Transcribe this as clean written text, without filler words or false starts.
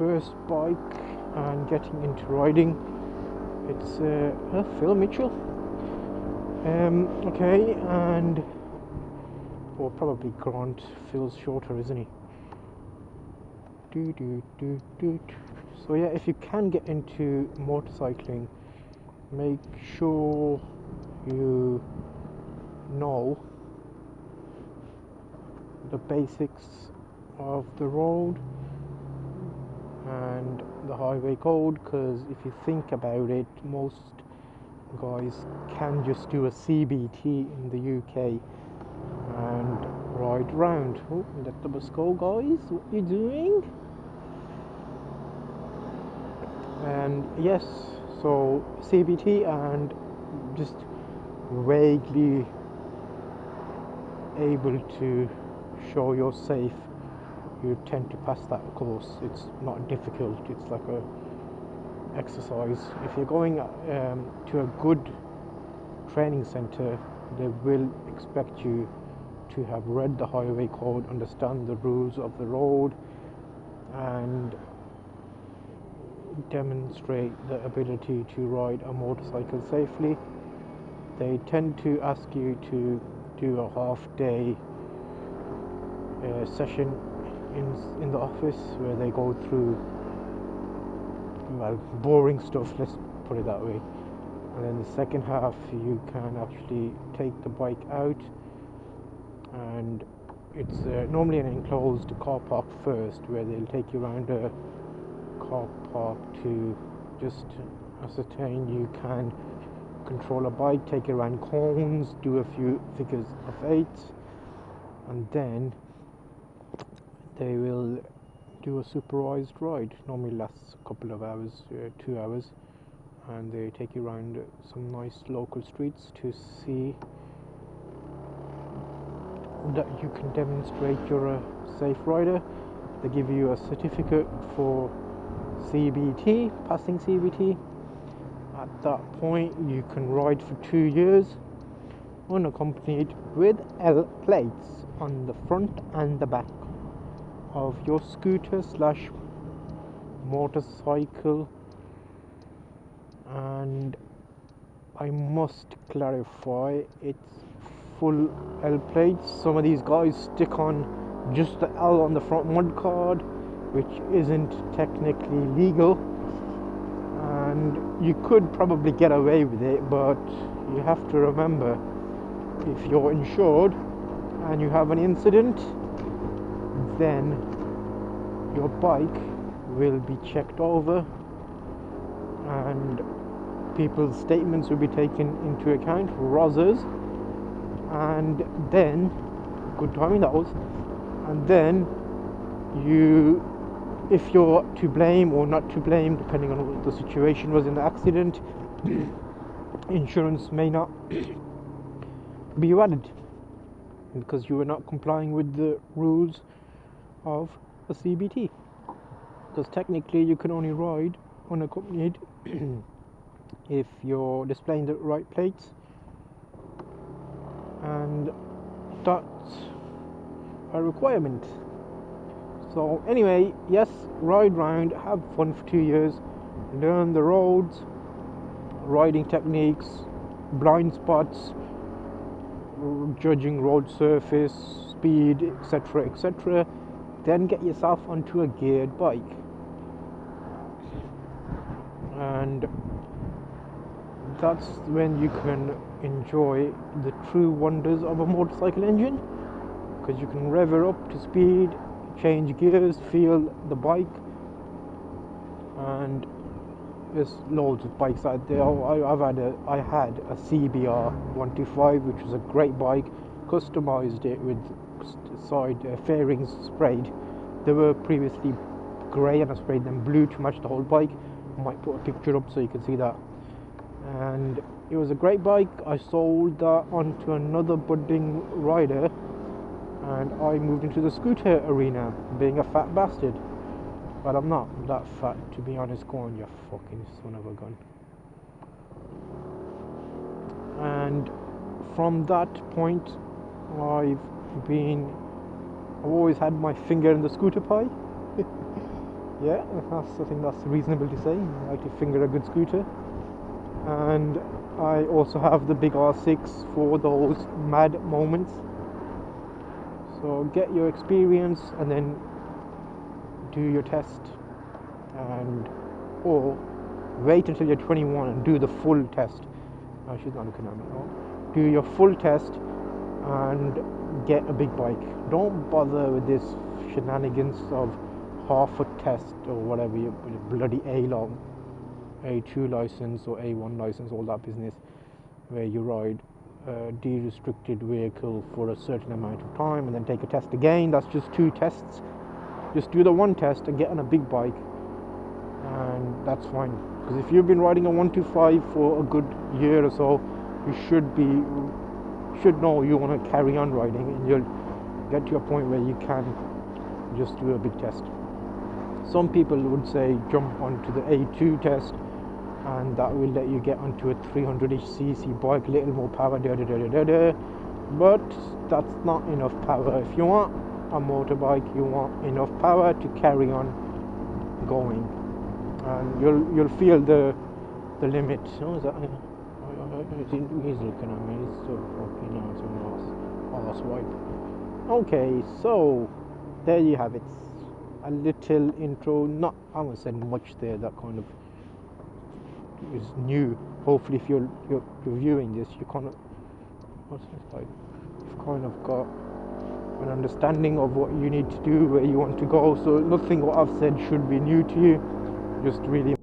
first bike and getting into riding. It's Phil Mitchell. Okay, and or probably Grant. Phil's shorter, isn't he? So yeah, if you can get into motorcycling, make sure you know the basics of the road and the highway code, because if you think about it, most guys can just do a CBT in the UK and ride around. Oh, let the bus go, guys. What you doing? And yes, so CBT and just vaguely able to show you're safe, you tend to pass that course. It's not difficult, it's like a exercise. If you're going to a good training center, they will expect you to have read the highway code, understand the rules of the road, and demonstrate the ability to ride a motorcycle safely. They tend to ask you to do a half-day session in the office where they go through, well, boring stuff, let's put it that way. And then the second half, you can actually take the bike out, and it's normally an enclosed car park first, where they'll take you around a car park to just ascertain you can control a bike, take it around cones, do a few figures of 8, and then they will do a supervised ride. Normally lasts a couple of hours, 2 hours, and they take you around some nice local streets to see that you can demonstrate you're a safe rider. They give you a certificate for CBT, passing CBT. At that point, you can ride for 2 years unaccompanied with L plates on the front and the back of your scooter slash motorcycle. And I must clarify, it's full L plates. Some of these guys stick on just the L on the front mud card, which isn't technically legal, and you could probably get away with it, but you have to remember, if you're insured and you have an incident, then your bike will be checked over and people's statements will be taken into account, ROSers, and then good timing that was, and then you, if you're to blame or not to blame, depending on what the situation was in the accident, insurance may not be valid because you were not complying with the rules of a CBT. Because technically you can only ride unaccompanied if you're displaying the right plates, and that's a requirement. So anyway, yes, ride round, have fun for 2 years, learn the roads, riding techniques, blind spots, judging road surface, speed, etc, etc. Then get yourself onto a geared bike, and that's when you can enjoy the true wonders of a motorcycle engine, because you can rev her up to speed, change gears, feel the bike, and there's loads of bikes out there. I had a CBR 125, which was a great bike, customized it with side fairings sprayed. They were previously grey and I sprayed them blue to match the whole bike. I might put a picture up so you can see that. And it was a great bike. I sold that onto another budding rider, and I moved into the scooter arena, being a fat bastard. But I'm not that fat, to be honest. Go on, you fucking son of a gun. And from that point, I've always had my finger in the scooter pie. yeah, I think that's reasonable to say. I like to finger a good scooter. And I also have the big R6 for those mad moments. So get your experience and then do your test, and or wait until you're 21 and do the full test. No, she's not looking at me. No. Do your full test and get a big bike. Don't bother with this shenanigans of half a test or whatever, you bloody A2 license or A1 license, all that business, where you ride a de-restricted vehicle for a certain amount of time and then take a test again. That's just 2 tests. Just do the 1 test and get on a big bike, and that's fine. Because if you've been riding a 125 for a good year or so, you should know you want to carry on riding, and you'll get to a point where you can just do a big test. Some people would say jump onto the A2 test, and that will let you get onto a 300cc bike, little more power, but that's not enough power. If you want a motorbike, you want enough power to carry on going, and you'll feel the limit. Oh, is that? He's looking at me. He's so fucking ass wipe. Okay, so there you have it. A little intro. Not, I haven't said much there. That kind of is new. Hopefully, if you're viewing this, you kind of, what's this like? You've kind of got an understanding of what you need to do, where you want to go. So nothing what I've said should be new to you. Just really